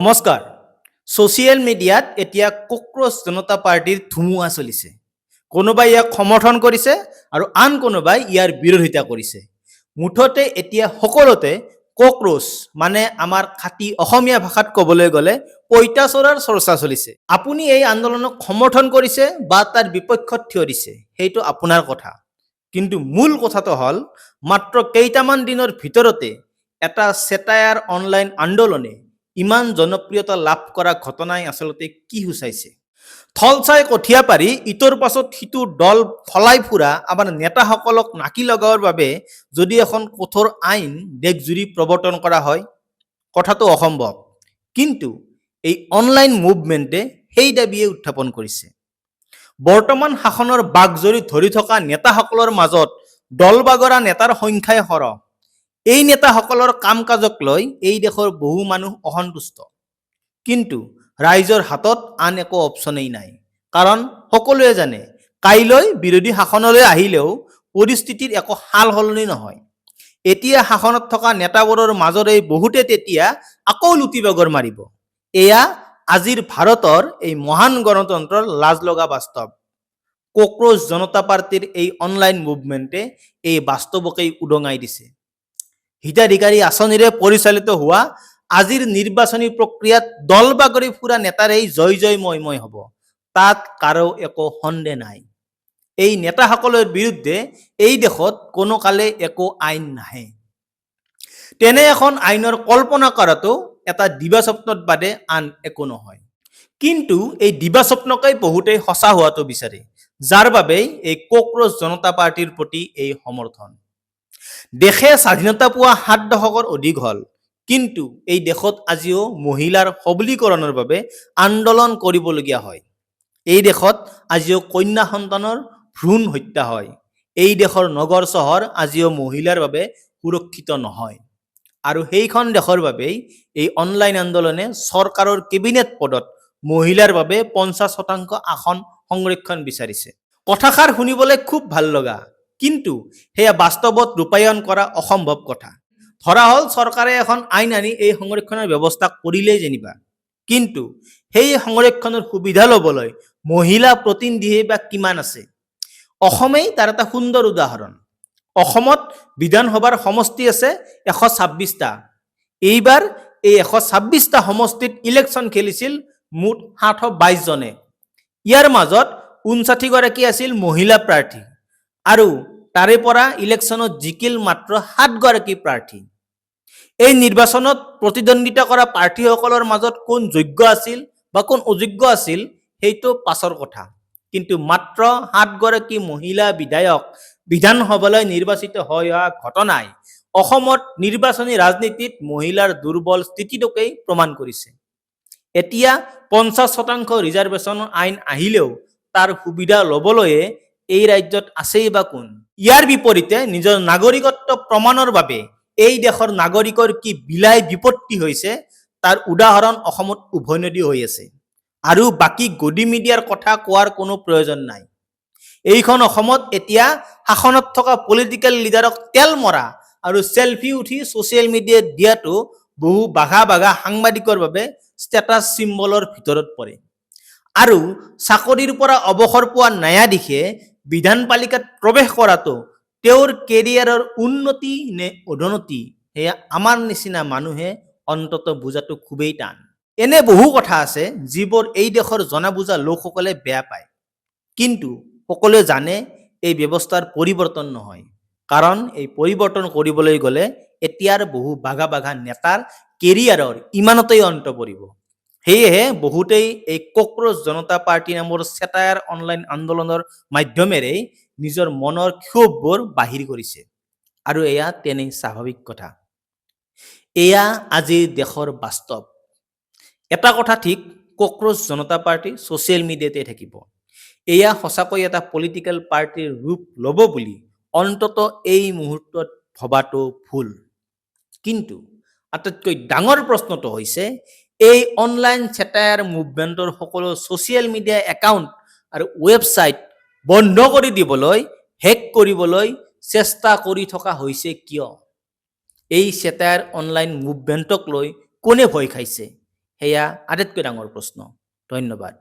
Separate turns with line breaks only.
নমস্কাৰ। ছ'চিয়েল মিডিয়াত এতিয়া কক্ৰচ জনতা পাৰ্টিৰ ধুমুহা চলিছে। কোনোবাই ইয়াক সমৰ্থন কৰিছে আৰু আন কোনোবাই ইয়াৰ বিৰোধিতা কৰিছে। মুঠতে এতিয়া সকলোতে কক্ৰচ মানে আমাৰ খাঁটি অসমীয়া ভাষাত ক'বলৈ গ'লে পঁইতাচোৰাৰ চৰ্চা চলিছে। আপুনি এই আন্দোলনক সমৰ্থন কৰিছে বা তাৰ বিপক্ষত থিয় দিছে, সেইটো আপোনাৰ কথা। কিন্তু মূল কথাটো হ'ল মাত্ৰ কেইটামান দিনৰ ভিতৰতে এটা চেটায়াৰ অনলাইন আন্দোলনে ইমান জনপ্ৰিয়তা লাভ কৰা ঘটনাই আচলতে কি সূচাইছে? থলচাই কঠীয়া পাৰি ইটোৰ পাছত সিটো দল ফলাই ফুৰা আমাৰ নেতাসকলক নাকি লগাবৰ বাবে যদি এখন কঠোৰ আইন দেশজুৰি প্ৰৱৰ্তন কৰা হয়, কথাটো অসম্ভৱ। কিন্তু এই অনলাইন মুভমেণ্টে সেই দাবীয়ে উত্থাপন কৰিছে। বৰ্তমান শাসনৰ বাঘজৰি ধৰি থকা নেতাসকলৰ মাজত দলবাগৰা নেতাৰ সংখ্যাই সৰহ। এই নেতাসকলৰ কাম কাজক লৈ এই দেশৰ বহু মানুহ অসন্তুষ্ট। কিন্তু ৰাইজৰ হাতত আন একো অপশ্যনেই নাই। কাৰণ সকলোৱে জানে কাইলৈ বিৰোধী শাসনলৈ আহিলেও পৰিস্থিতিৰ একো সাল সলনি নহয়। এতিয়া শাসনত থকা নেতাবোৰৰ মাজৰে বহুতে তেতিয়া আকৌ লুটিবাগৰ মাৰিব। এয়া আজিৰ ভাৰতৰ এই মহান গণতন্ত্ৰৰ লাজ লগা বাস্তৱ। কক্ৰচ জনতা পাৰ্টিৰ এই অনলাইন মুভমেণ্টে এই বাস্তৱকেই উদঙাই দিছে। হিতাধিকাৰী আঁচনিৰে পৰিচালিত হোৱা আজিৰ নিৰ্বাচনী প্ৰক্ৰিয়াত দল বাগৰি ফুৰা নেতাৰেই জয় জয় ময় হ'ব, তাত কাৰো একো সন্দেহ নাই। এই নেতাসকলৰ বিৰুদ্ধে এই দেশত কোনো কালে একো আইন নাহে। তেনে এখন আইনৰ কল্পনা কৰাটো এটা দিবাস্বপ্নত বাদে আন একো নহয়। কিন্তু এই দিবাস্বপ্নকেই বহুতেই সঁচা হোৱাটো বিচাৰে, যাৰ বাবেই এই কক্ৰচ জনতা পাৰ্টিৰ প্ৰতি এই সমৰ্থন। দেশে স্বাধীনতা পোৱা ৭ দশকৰ অধিক হ'ল, কিন্তু এই দেশত আজিও মহিলাৰ সবলীকৰণৰ বাবে আন্দোলন কৰিবলগীয়া হয়। এই দেশত আজিও কন্যা সন্তানৰ ভ্ৰূণ হত্যা হয়। এই দেশৰ নগৰ চহৰ আজিও মহিলাৰ বাবে সুৰক্ষিত নহয়। আৰু সেইখন দেশৰ বাবেই এই অনলাইন আন্দোলনে চৰকাৰৰ কেবিনেট পদত মহিলাৰ বাবে ৫০% আসন সংৰক্ষণ বিচাৰিছে। কথাষাৰ শুনিবলৈ খুব ভাল লগা, কিন্তু সেয়া বাস্তৱত ৰূপায়ণ কৰা অসম্ভৱ কথা। ধৰা হ'ল চৰকাৰে এখন আইন আনি এই সংৰক্ষণৰ ব্যৱস্থা কৰিলেই যেনিবা, কিন্তু সেই সংৰক্ষণৰ সুবিধা ল'বলৈ মহিলা প্ৰতিনিধিয়ে বা কিমান আছে? অসমেই তাৰ এটা সুন্দৰ উদাহৰণ। অসমত বিধানসভাৰ সমষ্টি আছে ১২৬টা। এইবাৰ এই ১২৬টা সমষ্টিত ইলেকশ্যন খেলিছিল মুঠ ৭২২ জনে। ইয়াৰ মাজত ৫৯গৰাকী আছিল মহিলা প্ৰাৰ্থী আৰু তাৰে পৰা ইলেকশ্যনত জিকিল মাত্ৰ ৭গৰাকী প্ৰাৰ্থী। এই নিৰ্বাচনত প্ৰতিদ্বন্দ্বিতা কৰা প্ৰাৰ্থীসকলৰ মাজত কোন যোগ্য আছিল বা কোন অযোগ্য আছিল সেইটো পাছৰ কথা। কিন্তু মাত্ৰ ৭গৰাকী মহিলা বিধায়ক বিধানসভালৈ নিৰ্বাচিত হৈ অহা ঘটনাই অসমত নিৰ্বাচনী ৰাজনীতিত মহিলাৰ দুৰ্বল স্থিতিটোকেই প্ৰমাণ কৰিছে। এতিয়া ৫০% ৰিজাৰ্ভেশ্যনৰ আইন আহিলেও তাৰ সুবিধা ল'বলৈয়ে এই ৰাজ্যত আছেই বা কোন? ইয়াৰ বিপৰীতে নিজৰ নাগৰিকত্ব প্ৰমাণৰ বাবে এই দেশৰ নাগৰিকৰ কি বিলাই বিপত্তি হৈছে তাৰ উদাহৰণ অসমত উভৈনদী হৈ আছে। আৰু বাকী গদি মিডিয়াৰ কথা কোৱাৰ কোনো প্ৰয়োজন নাই। এইখন অসমত এতিয়া শাসনত থকা পলিটিকেল লিডাৰক তেল মৰা আৰু চেলফি উঠি ছ'চিয়েল মিডিয়াত দিয়াটো বহু বাঘা বাঘা সাংবাদিকৰ বাবে ষ্টেটাছ চিম্বলৰ ভিতৰত পৰে। আৰু চাকৰিৰ পৰা অৱসৰ পোৱা ন্যায়াধীশে বিধানপালিকাত প্ৰৱেশ কৰাটো তেওঁৰ কেৰিয়াৰৰ উন্নতি নে অধোন্নতি, সেয়া আমাৰ নিচিনা মানুহে অন্তত বুজাটো খুবেই টান। এনে বহু কথা আছে যিবোৰ এই দেশৰ জনা বুজা লোকসকলে বেয়া পায়। কিন্তু সকলোৱে জানে এই ব্যৱস্থাৰ পৰিৱৰ্তন নহয়। কাৰণ এই পৰিৱৰ্তন কৰিবলৈ গ'লে এতিয়াৰ বহু বাঘা বাঘা নেতাৰ কেৰিয়াৰৰ ইমানতেই অন্ত পৰিব। সেয়েহে বহুতেই এই কক্ৰচ জনতা পাৰ্টি নামৰ চেটায়াৰ অনলাইন আন্দোলনৰ মাধ্যমেৰে নিজৰ মনৰ ক্ষোভবোৰ বাহিৰ কৰিছে। আৰু এয়া তেনেই স্বাভাৱিক কথা। এয়া আজিৰ দেশৰ বাস্তৱ। এটা কথা ঠিক, কক্ৰচ জনতা পাৰ্টি ছ'চিয়েল মিডিয়াতে থাকিব। এয়া সঁচাকৈ এটা পলিটিকেল পাৰ্টিৰ ৰূপ ল'ব বুলি অন্তত এই মুহূৰ্তত ভবাটো ভুল। কিন্তু আটাইতকৈ ডাঙৰ প্ৰশ্নটো হৈছে এই অনলাইন চেটায়াৰ মুভমেণ্টৰ সকলো ছ'চিয়েল মিডিয়া একাউণ্ট আৰু ৱেবছাইট বন্ধ কৰি দিবলৈ, হেক কৰিবলৈ চেষ্টা কৰি থকা হৈছে কিয়? এই চেটায়াৰ অনলাইন মুভমেণ্টক লৈ কোনে ভয় খাইছে? সেয়া আটাইতকৈ ডাঙৰ প্ৰশ্ন। ধন্যবাদ।